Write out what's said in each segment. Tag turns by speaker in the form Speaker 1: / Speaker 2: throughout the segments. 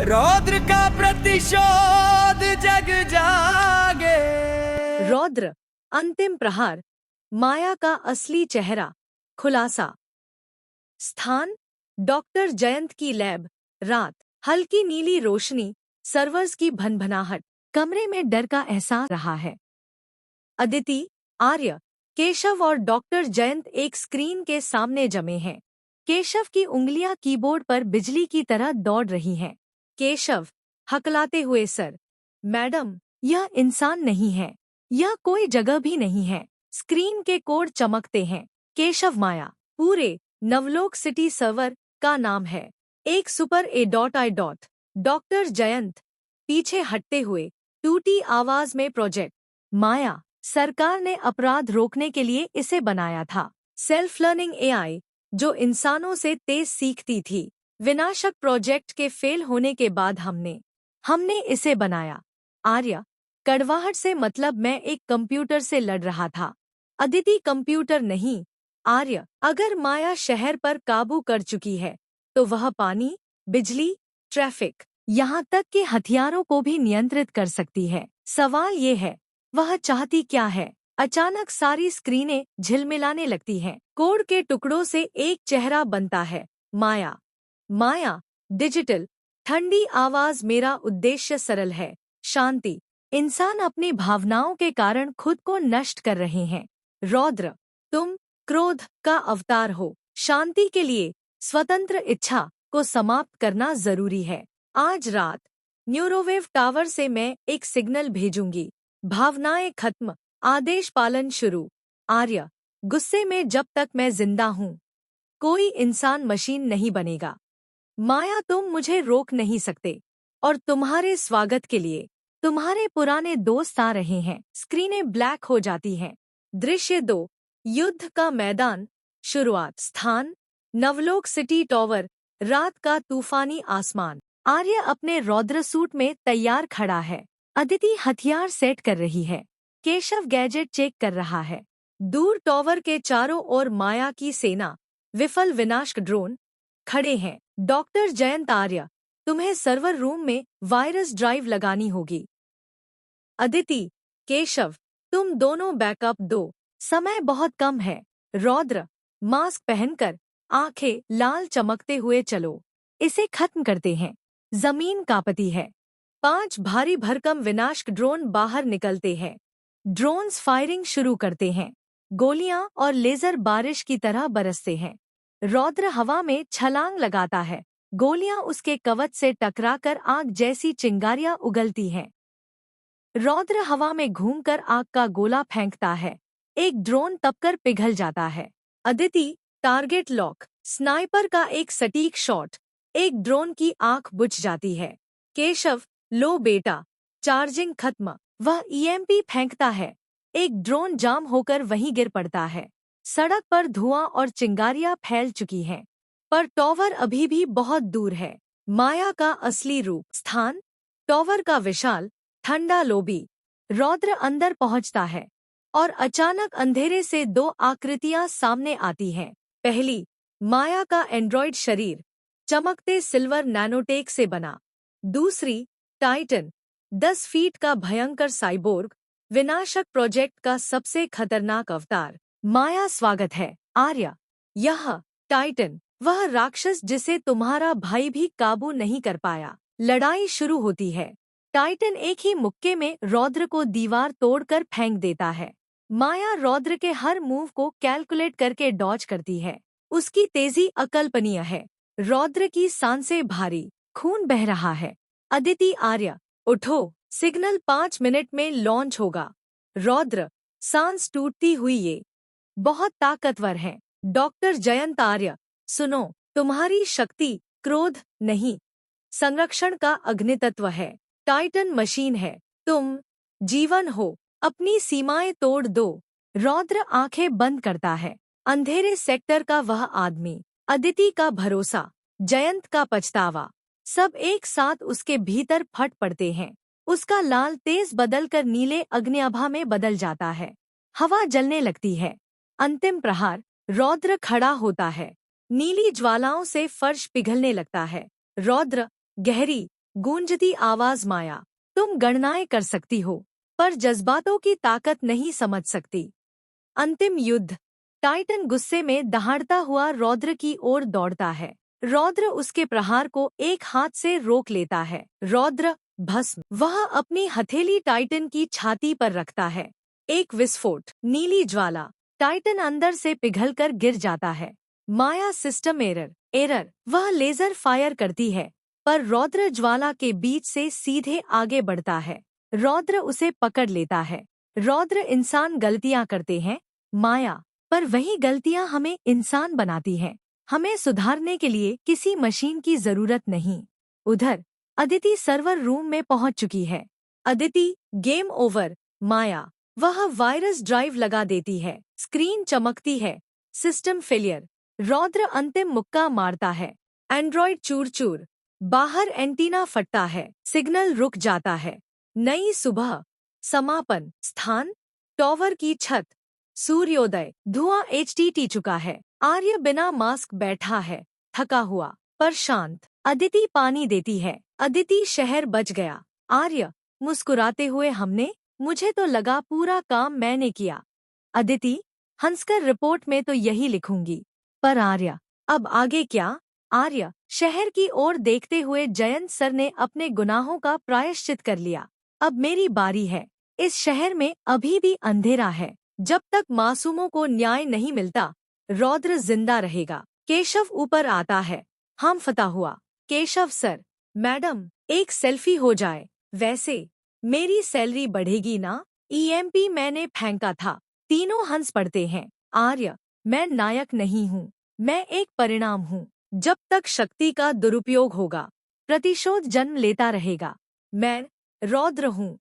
Speaker 1: रौद्र का प्रतिशोध जग जागे।
Speaker 2: रौद्र अंतिम प्रहार, माया का असली चेहरा खुलासा। स्थान डॉक्टर जयंत की लैब। रात, हल्की नीली रोशनी, सर्वर्स की भनभनाहट, कमरे में डर का एहसास रहा है। अदिति, आर्य, केशव और डॉक्टर जयंत एक स्क्रीन के सामने जमे हैं। केशव की उंगलियां कीबोर्ड पर बिजली की तरह दौड़ रही हैं। केशव हकलाते हुए, सर, मैडम, यह इंसान नहीं है, यह कोई जगह भी नहीं है। स्क्रीन के कोड चमकते हैं। केशव माया, पूरे नवलोक सिटी सर्वर का नाम है। एक सुपर A.I. डॉक्टर जयंत पीछे हटते हुए टूटी आवाज में, प्रोजेक्ट माया, सरकार ने अपराध रोकने के लिए इसे बनाया था। सेल्फ लर्निंग AI जो इंसानों से तेज सीखती थी। विनाशक प्रोजेक्ट के फेल होने के बाद हमने इसे बनाया। आर्य कड़वाहट से, मतलब मैं एक कंप्यूटर से लड़ रहा था। अदिति, कंप्यूटर नहीं आर्य, अगर माया शहर पर काबू कर चुकी है तो वह पानी, बिजली, ट्रैफिक, यहाँ तक कि हथियारों को भी नियंत्रित कर सकती है। सवाल ये है, वह चाहती क्या है? अचानक सारी स्क्रीनें झिलमिलाने लगती हैं। कोड के टुकड़ों से एक चेहरा बनता है। माया। माया, डिजिटल, ठंडी आवाज, मेरा उद्देश्य सरल है, शांति। इंसान अपनी भावनाओं के कारण खुद को नष्ट कर रहे हैं। रौद्र, तुम क्रोध का अवतार हो। शांति के लिए स्वतंत्र इच्छा को समाप्त करना जरूरी है। आज रात न्यूरोवेव टावर से मैं एक सिग्नल भेजूंगी। भावनाएं खत्म, आदेश पालन शुरू। आर्य गुस्से में, जब तक मैं जिंदा हूँ कोई इंसान मशीन नहीं बनेगा। माया, तुम मुझे रोक नहीं सकते। और तुम्हारे स्वागत के लिए तुम्हारे पुराने दोस्त आ रहे हैं। स्क्रीनें ब्लैक हो जाती हैं। दृश्य 2, युद्ध का मैदान। शुरुआत। स्थान नवलोक सिटी टॉवर। रात का तूफानी आसमान। आर्य अपने रौद्र सूट में तैयार खड़ा है। अदिति हथियार सेट कर रही है। केशव गैजेट चेक कर रहा है। दूर टॉवर के चारों ओर माया की सेना, विफल विनाशक ड्रोन खड़े हैं। डॉक्टर जयंत, आर्य, तुम्हें सर्वर रूम में वायरस ड्राइव लगानी होगी। अदिति, केशव, तुम दोनों बैकअप दो, समय बहुत कम है। रौद्र, मास्क पहनकर, आंखें लाल चमकते हुए, चलो इसे खत्म करते हैं। जमीन कांपती है। 5 भारी भरकम विनाशक ड्रोन बाहर निकलते हैं। ड्रोन्स फायरिंग शुरू करते हैं। गोलियां और लेजर बारिश की तरह बरसते हैं। रौद्र हवा में छलांग लगाता है। गोलियां उसके कवच से टकराकर आग जैसी चिंगारियां उगलती हैं। रौद्र हवा में घूमकर आग का गोला फेंकता है। एक ड्रोन तपकर पिघल जाता है। Aditi, target lock. स्नाइपर का एक सटीक शॉट, एक ड्रोन की आंख बुझ जाती है। केशव, लो बेटा, चार्जिंग खत्म। वह EMP फेंकता है। एक ड्रोन जाम होकर वहीं गिर पड़ता है। सड़क पर धुआं और चिंगारियां फैल चुकी हैं, पर टॉवर अभी भी बहुत दूर है। माया का असली रूप। स्थान टॉवर का विशाल ठंडा लॉबी। रौद्र अंदर पहुंचता है और अचानक अंधेरे से 2 आकृतियां सामने आती हैं। पहली, माया का एंड्रॉइड शरीर, चमकते सिल्वर नैनोटेक से बना। दूसरी, टाइटन, 10 फीट का भयंकर साइबोर्ग, विनाशक प्रोजेक्ट का सबसे खतरनाक अवतार। माया, स्वागत है आर्य। यह टाइटन, वह राक्षस जिसे तुम्हारा भाई भी काबू नहीं कर पाया। लड़ाई शुरू होती है। टाइटन एक ही मुक्के में रौद्र को दीवार तोड़कर फेंक देता है। माया रौद्र के हर मूव को कैलकुलेट करके डॉज करती है। उसकी तेजी अकल्पनीय है। रौद्र की सांसें भारी, खून बह रहा है। अदिति, आर्य, उठो, सिग्नल 5 मिनट में लॉन्च होगा। रौद्र, सांस टूटती हुई, ये बहुत ताकतवर है। डॉक्टर जयंत, आर्य, सुनो, तुम्हारी शक्ति क्रोध नहीं, संरक्षण का अग्नितत्व है। टाइटन मशीन है, तुम जीवन हो, अपनी सीमाएं तोड़ दो। रौद्र आंखें बंद करता है। अंधेरे सेक्टर का वह आदमी, अदिति का भरोसा, जयंत का पछतावा, सब एक साथ उसके भीतर फट पड़ते हैं। उसका लाल तेज बदलकर नीले अग्निआभा में बदल जाता है। हवा जलने लगती है। अंतिम प्रहार। रौद्र खड़ा होता है। नीली ज्वालाओं से फर्श पिघलने लगता है। रौद्र, गहरी गूंजती आवाज माया, तुम गणनाएं कर सकती हो, पर जज्बातों की ताकत नहीं समझ सकती। अंतिम युद्ध। टाइटन गुस्से में दहाड़ता हुआ रौद्र की ओर दौड़ता है। रौद्र उसके प्रहार को एक हाथ से रोक लेता है। रौद्र भस्म। वह अपनी हथेली टाइटन की छाती पर रखता है। एक विस्फोट, नीली ज्वाला। टाइटन अंदर से पिघलकर गिर जाता है। माया सिस्टम एरर। वह लेजर फायर करती है, पर रौद्र ज्वाला के बीच से सीधे आगे बढ़ता है। रौद्र उसे पकड़ लेता है। रौद्र इंसान गलतियां करते हैं माया, पर वही गलतियां हमें इंसान बनाती हैं। हमें सुधारने के लिए किसी मशीन की जरूरत नहीं। उधर अदिति सर्वर रूम में पहुंच चुकी है। अदिति, गेम ओवर माया। वह वायरस ड्राइव लगा देती है। स्क्रीन चमकती है। System failure. रौद्र अंतिम मुक्का मारता है। एंड्रॉइड चूर चूर। बाहर एंटीना फटता है। सिग्नल रुक जाता है। नई सुबह। समापन स्थान, टॉवर की छत। सूर्योदय। धुआं एचटीटी चुका है। आर्य बिना मास्क बैठा है, थका हुआ पर शांत। अदिति पानी देती है। अदिति, शहर बच गया। आर्य मुस्कुराते हुए, हमने? मुझे तो लगा पूरा काम मैंने किया। अदिति हंसकर, रिपोर्ट में तो यही लिखूंगी। पर आर्य, अब आगे क्या? आर्य शहर की ओर देखते हुए, जयंत सर ने अपने गुनाहों का प्रायश्चित कर लिया। अब मेरी बारी है। इस शहर में अभी भी अंधेरा है। जब तक मासूमों को न्याय नहीं मिलता, रौद्र जिंदा रहेगा। केशव ऊपर आता है। हम फता हुआ। केशव सर, मैडम, एक सेल्फी हो जाए। वैसे मेरी सैलरी बढ़ेगी ना? ईएमपी मैंने फेंका था। तीनों हंस पड़ते हैं। आर्य, मैं नायक नहीं हूँ, मैं एक परिणाम हूँ। जब तक शक्ति का दुरुपयोग होगा, प्रतिशोध जन्म लेता रहेगा। मैं रौद्र हूँ।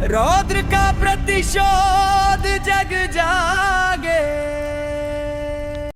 Speaker 1: रौद्र का प्रतिशोध जग जा